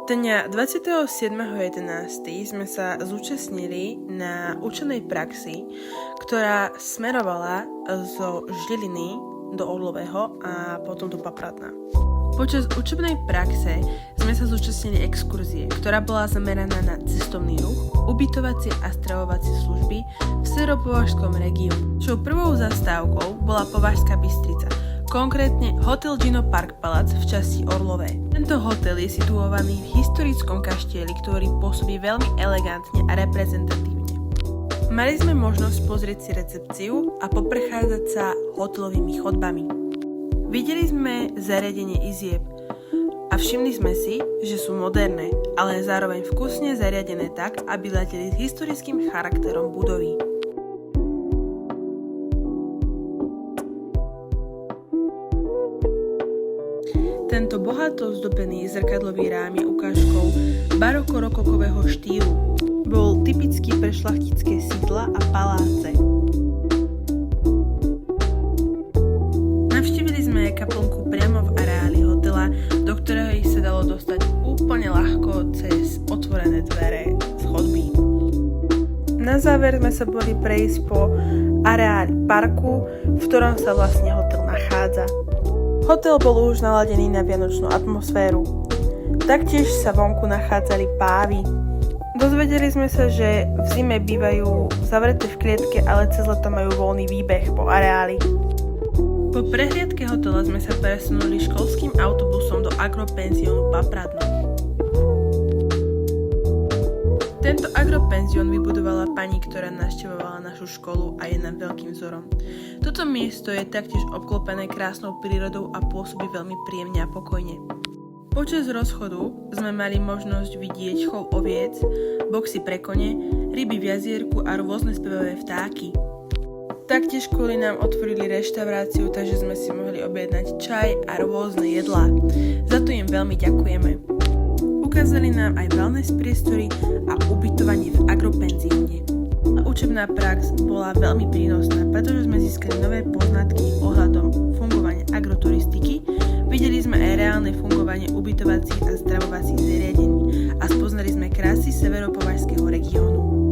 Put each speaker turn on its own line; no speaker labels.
Dňa 27.11. sme sa zúčastnili na učenej praxi, ktorá smerovala zo Žiliny do Orlového a potom do Papradna. Počas učebnej praxe sme sa zúčastnili exkurzie, ktorá bola zameraná na cestovný ruch, ubytovacie a stravovacie služby v Severopovažskom regióne. Čo prvou zastávkou bola Považská Bystrica, konkrétne Hotel Gino Park Palace v časti Orlové. Tento hotel je situovaný v historickom kaštieli, ktorý pôsobí veľmi elegantne a reprezentatívne. Mali sme možnosť pozrieť si recepciu a poprechádzať sa hotelovými chodbami. Videli sme zariadenie izieb a všimli sme si, že sú moderné, ale zároveň vkusne zariadené tak, aby ladili s historickým charakterom budovy. Tento bohato zdobený zrkadlový rám je ukážkou baroko-rokokového štýlu. Bol typický pre šľachtické sídla a paláce. Navštívili sme kaplnku priamo v areáli hotela, do ktorého sa dalo dostať úplne ľahko cez otvorené dvere z chodby. Na záver sme sa boli prejsť po areáli parku, v ktorom sa vlastne hotel nachádza. Hotel bol už naladený na vianočnú atmosféru. Taktiež sa vonku nachádzali pávy. Dozvedeli sme sa, že v zime bývajú zavreté v klietke, ale cez leto majú voľný výbeh po areáli. Po prehliadke hotela sme sa presunuli školským autobusom do agropenziónu Papradno. Tento agropenzión vybudovala pani, ktorá navštevovala našu školu a je nám veľkým vzorom. Toto miesto je taktiež obklopené krásnou prírodou a pôsobí veľmi príjemne a pokojne. Počas rozchodu sme mali možnosť vidieť chov oviec, boxy pre kone, ryby v jazierku a rôzne spevavé vtáky. Taktiež kvôli nám otvorili reštauráciu, takže sme si mohli objednať čaj a rôzne jedlá. Za to im veľmi ďakujeme. Ukázali nám aj wellness priestory a ubytovanie v agropenzióne. Učebná prax bola veľmi prínosná, pretože sme získali nové poznatky ohľadom fungovania agroturistiky, videli sme aj reálne fungovanie ubytovacích a stravovacích zariadení a spoznali sme krásy severopovažského regiónu.